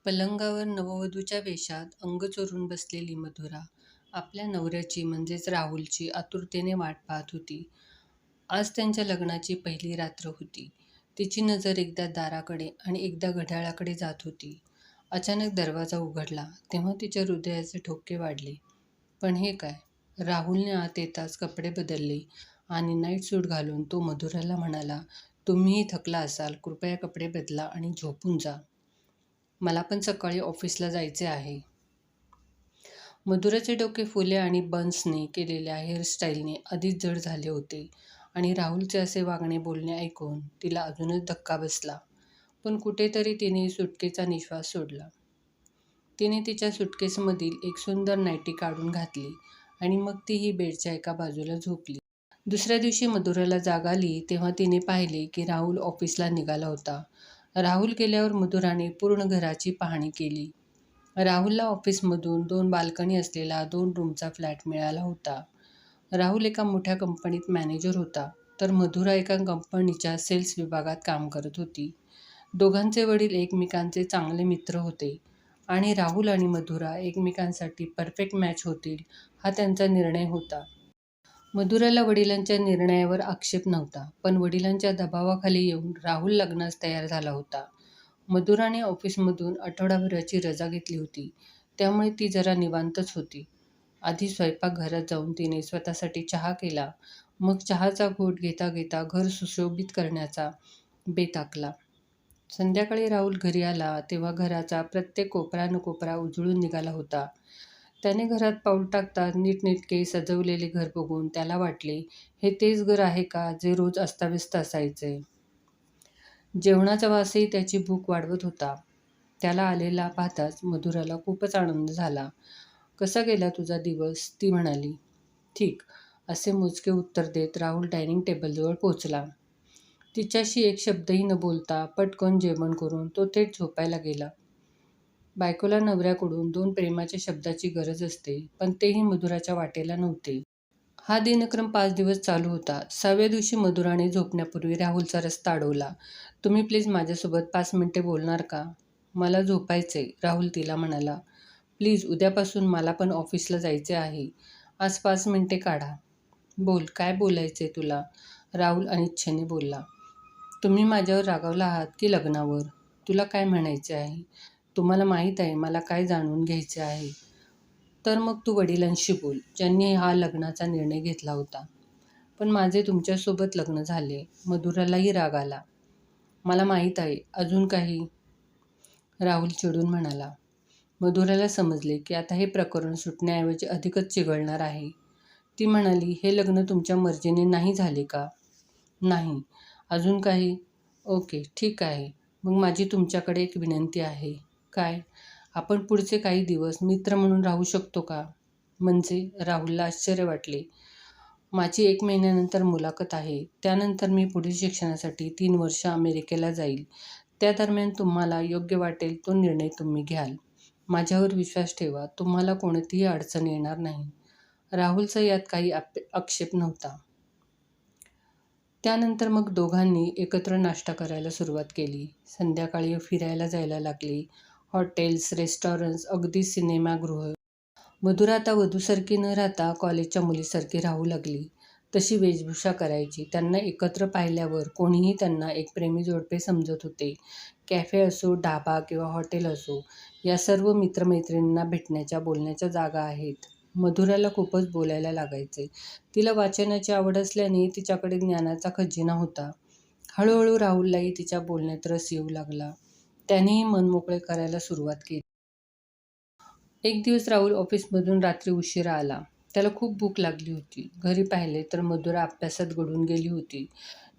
पलंगावर नववधूच्या वेशात अंग चोरून बसलेली मधुरा आपल्या नवऱ्याची म्हणजेच राहुलची आतुरतेने वाट पाहत होती. आज त्यांच्या लग्नाची पहिली रात्र होती. तिची नजर एकदा दाराकडे आणि एकदा घड्याळाकडे जात होती. अचानक दरवाजा उघडला तेव्हा तिच्या हृदयाचे ठोके वाढले. पण हे काय? राहुलने आत येताच कपडे बदलले आणि नाईट सूट घालून तो मधुराला म्हणाला, तुम्हीही थकला असाल, कृपया कपडे बदला आणि झोपून जा. मला पण सकाळी ऑफिसला जायचे आहे. मधुराचे डोके फुले आणि बन्सने केलेल्या हेअरस्टाईलने आधीच जड झाले होते आणि राहुलचे असे वागणे बोलणे ऐकून तिला अजूनच धक्का बसला. पण कुठेतरी तिने सुटकेचा निश्वास सोडला. तिने तिच्या सुटकेसमधील एक सुंदर नायटी काढून घातली आणि मग तीही बेडच्या एका बाजूला झोपली. दुसऱ्या दिवशी मधुराला जाग आली तेव्हा तिने पाहिले की राहुल ऑफिसला निघाला होता. राहुल गेल्यावर मधुराने पूर्ण घराची पाहणी केली. राहुलला ऑफिसमधून 2 बाल्कनी असलेला 2 रूमचा फ्लॅट मिळाला होता. राहुल एका मोठ्या कंपनीत मॅनेजर होता, तर मधुरा एका कंपनीच्या सेल्स विभागात काम करत होती. दोघांचे वडील एकमेकांचे चांगले मित्र होते आणि राहुल आणि मधुरा एकमेकांसाठी परफेक्ट मॅच होतील हा त्यांचा निर्णय होता. मधुराला वडिलांच्या निर्णयावर आक्षेप नव्हता, पण वडिलांच्या दबावाखाली येऊन राहुल लग्नास तयार झाला होता. मधुराने ऑफिसमधून आठवडाभराची रजा घेतली होती, त्यामुळे ती जरा निवांतच होती. आधी स्वयंपाकघरात जाऊन तिने स्वतःसाठी चहा केला. मग चहाचा घोट घेता घेता घर सुशोभित करण्याचा बेत आखला. संध्याकाळी राहुल घरी आला तेव्हा घराचा प्रत्येक कोपरा न कोपरा उजळून निघाला होता. त्याने घरात पाऊल टाकताच नीटनेटके सजवलेले घर बघून त्याला वाटले, हे तेच घर आहे का जे रोज अस्ताव्यस्त असायचे. जेवणाचा वासही त्याची भूक वाढवत होता. त्याला आलेला पाहताच मधुराला खूपच आनंद झाला. कसा गेला तुझा दिवस? ती म्हणाली. ठीक, असे मोजके उत्तर देत राहुल डायनिंग टेबलजवळ पोचला. तिच्याशी एक शब्दही न बोलता पटकन जेवण करून तो थेट झोपायला गेला. बायकोला नवऱ्याकडून 2 प्रेमाच्या शब्दाची गरज असते, पण तेही मधुराच्या वाटेला नव्हते. हा दिनक्रम 5 दिवस चालू होता. 6व्या दिवशी मधुराने झोपण्यापूर्वी राहुलचा रस्ता अडवला. तुम्ही प्लीज माझ्यासोबत 5 मिनिटे बोलणार का? मला झोपायचंय, राहुल तिला म्हणाला. प्लीज, उद्यापासून मला पण ऑफिसला जायचे आहे. आज 5 मिनिटे काढा. बोल, काय बोलायचंय तुला? राहुल अनिच्छेने बोलला. तुम्ही माझ्यावर रागावला आहात की लग्नावर? तुला काय म्हणायचे आहे? तुम्हाला माहीत आहे मला काय जाणून घ्यायचे आहे. तर मग तू वडिलांशी बोल, ज्यांनी हा लग्नाचा निर्णय घेतला होता. पण माझे तुमच्यासोबत लग्न झाले. मधुरालाही राग आला. मला माहीत आहे. अजून काही? राहुल चिडून म्हणाला. मधुराला समजले की आता हे प्रकरण सुटण्याऐवजी अधिकच चिघळणार आहे. ती म्हणाली, हे लग्न तुमच्या मर्जीने नाही झाले का? नाही. अजून काही? ओके, ठीक आहे. मग माझी तुमच्याकडे एक विनंती आहे. काय? आपण पुढचे काही दिवस मित्र म्हणून राहू शकतो का? म्हणजे? राहुलला आश्चर्य वाटले. माझी 1 महिन्यानंतर मुलाखत आहे. त्यानंतर मी पुढील शिक्षणासाठी 3 वर्ष अमेरिकेला जाईल. त्या दरम्यान तुम्हाला योग्य वाटेल तो निर्णय तुम्ही घ्याल. माझ्यावर विश्वास ठेवा. तुम्हाला कोणतीही अडचण येणार नाही. राहुलचा यात काही आक्षेप नव्हता. त्यानंतर मग दोघांनी एकत्र नाश्ता करायला सुरुवात केली. संध्याकाळी फिरायला जायला लागली. हॉटेल्स, रेस्टॉरंट्स, अगदी सिनेमागृह. मधुरा आता वधूसारखी न राहता कॉलेजच्या मुलीसारखी राहू लागली. तशी वेशभूषा करायची. त्यांना एकत्र पाहिल्यावर कोणीही त्यांना एक प्रेमी जोडपे समजत होते. कॅफे असो, ढाबा किंवा हॉटेल असो, या सर्व मित्रमैत्रिणींना भेटण्याच्या, बोलण्याच्या जागा आहेत. मधुराला खूपच बोलायला लागायचे. तिला वाचनाची आवड असल्याने तिच्याकडे ज्ञानाचा खजिना होता. हळूहळू राहुललाही तिच्या बोलण्यात रस येऊ लागला. त्यानेही मन मोकळे करायला सुरुवात केली. एक दिवस राहुल ऑफिसमधून रात्री उशिरा आला. त्याला खूप भूक लागली होती. घरी पाहिले तर मधुरा अभ्यासात गढून गेली होती.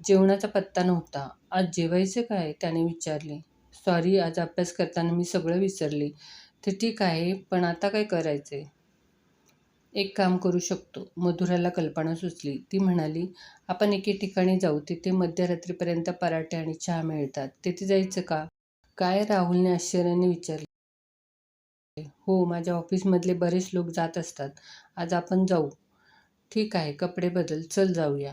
जेवणाचा पत्ता नव्हता. आज जेवायचे काय? त्याने विचारले. सॉरी, आज अभ्यास करताना मी सगळं विसरले. ते ठीक आहे, पण आता काय करायचे? एक काम करू शकतो. मधुराला कल्पना सुचली. ती म्हणाली, आपण एके ठिकाणी जाऊ. तिथे मध्यरात्रीपर्यंत पराठे आणि चहा मिळतात. तिथे जायचं का? काय? राहुलने आश्चर्याने विचारले. हो, माझ्या ऑफिसमधले बरेच लोक जात असतात. आज आपण जाऊ. ठीक आहे, कपडे बदल. चल जाऊया.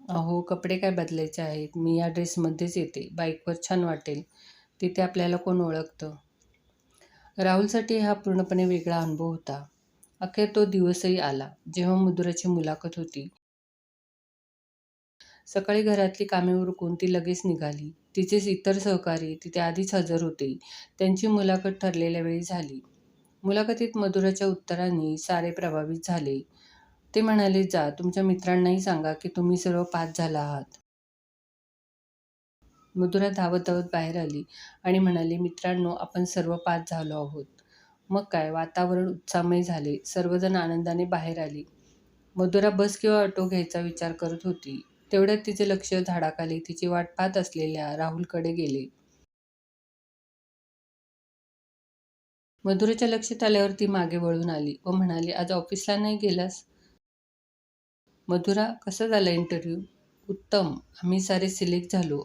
अहो, कपडे काय बदलायचे आहेत? मी या ड्रेसमध्येच येते. बाईकवर छान वाटेल. तिथे आपल्याला कोण ओळखतं? राहुलसाठी हा पूर्णपणे वेगळा अनुभव होता. अखेर तो दिवसही आला, जेव्हा मधुराची मुलाखत होती. सकाळी घरातली कामे उरकून ती लगेच निघाली. तिचे इतर सहकारी तिथे आधीच हजर होते. त्यांची मुलाखत ठरलेल्या वेळी झाली. मुलाखतीत मधुराच्या उत्तरांनी सारे प्रभावित झाले. ते म्हणाले, "जा, तुमच्या मित्रांनाही सांगा की तुम्ही सर्व पास झाला आहात." मधुरा धावत धावत बाहेर आली आणि म्हणाली, "मित्रांनो, आपण सर्व पास झालो आहोत." मग काय, वातावरण उत्साहमय झाले. सर्वजण आनंदाने बाहेर आले. मधुरा बस किंवा ऑटो घ्यायचा विचार करत होती. तेवढ्यात तिचे लक्ष झाडाखाली तिची वाट पाहत असलेल्या राहुलकडे गेले. मधुराच्या लक्षात आल्यावर ती मागे वळून आली व म्हणाली, "आज ऑफिसला नाही गेलास?" "मधुरा, कसा झाला इंटरव्ह्यू?" "उत्तम. आम्ही सारे सिलेक्ट झालो."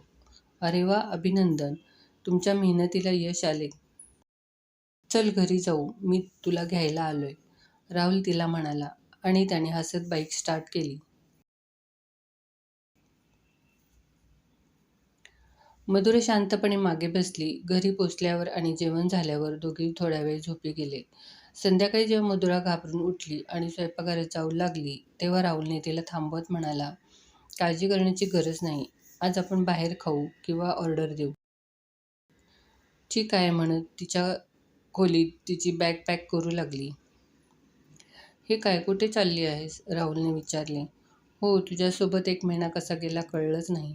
"अरे वा, अभिनंदन. तुमच्या मेहनतीला यश आले." "चल घरी जाऊ, मी तुला घ्यायला आलोय," राहुल तिला म्हणाला आणि त्याने हसत बाईक स्टार्ट केली. मधुरा शांतपणे मागे बसली. घरी पोचल्यावर आणि जेवण झाल्यावर दोघे थोडा वेळ झोपी गेले. संध्याकाळी जेव्हा मधुरा घाबरून उठली आणि स्वयंपाकघरात जाऊ लागली, तेव्हा राहुलने तिला थांबवत म्हणाला, "काळजी करण्याची गरज नाही. आज आपण बाहेर खाऊ किंवा ऑर्डर देऊ." "ठीक आहे," म्हणत तिच्या खोलीत तिची बॅग पॅक करू लागली. "हे काय, कुठे चालली आहेस?" राहुलने विचारले. "हो, तुझ्यासोबत 1 महिना कसा गेला कळलंच नाही.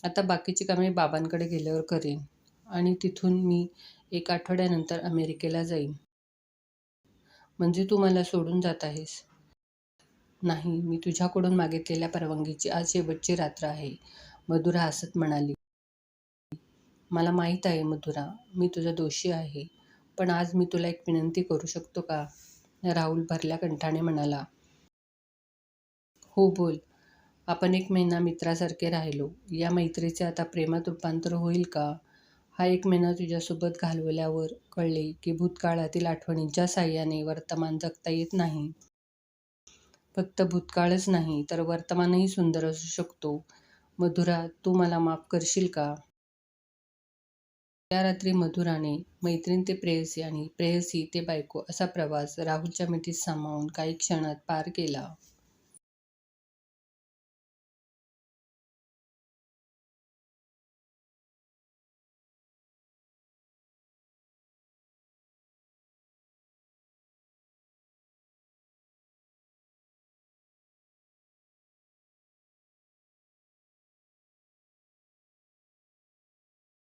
आता बाकीची कामे बाबांकडे गेल्यावर करेन आणि तिथून मी 1 आठवड्यानंतर अमेरिकेला जाईन." "म्हणजे तू मला सोडून जात आहेस?" "नाही, मी तुझ्याकडून मागितलेल्या परवानगीची आज शेवटची रात्र आहे," मधुरा हसत म्हणाली. "मला माहीत आहे मधुरा, मी तुझा दोषी आहे. पण आज मी तुला एक विनंती करू शकतो का?" राहुल भरल्या कंठाने म्हणाला. "हो, बोल." "आपण 1 महिना मित्रासारखे राहिलो. या मैत्रीचे आता प्रेमात रूपांतर होईल का?" "हा 1 महिना तुझ्यासोबत घालवल्यावर कळले की भूतकाळातील आठवणींच्या साहाय्याने वर्तमान जगता येत नाही. फक्त भूतकाळच नाही, तर वर्तमानही सुंदर असू शकतो. मधुरा, तू मला माफ करशील का?" त्या रात्री मधुराने मैत्रीण ते प्रेयसी आणि प्रेयसी ते बायको असा प्रवास राहुलच्या मिठीत सामावून काही क्षणात पार केला.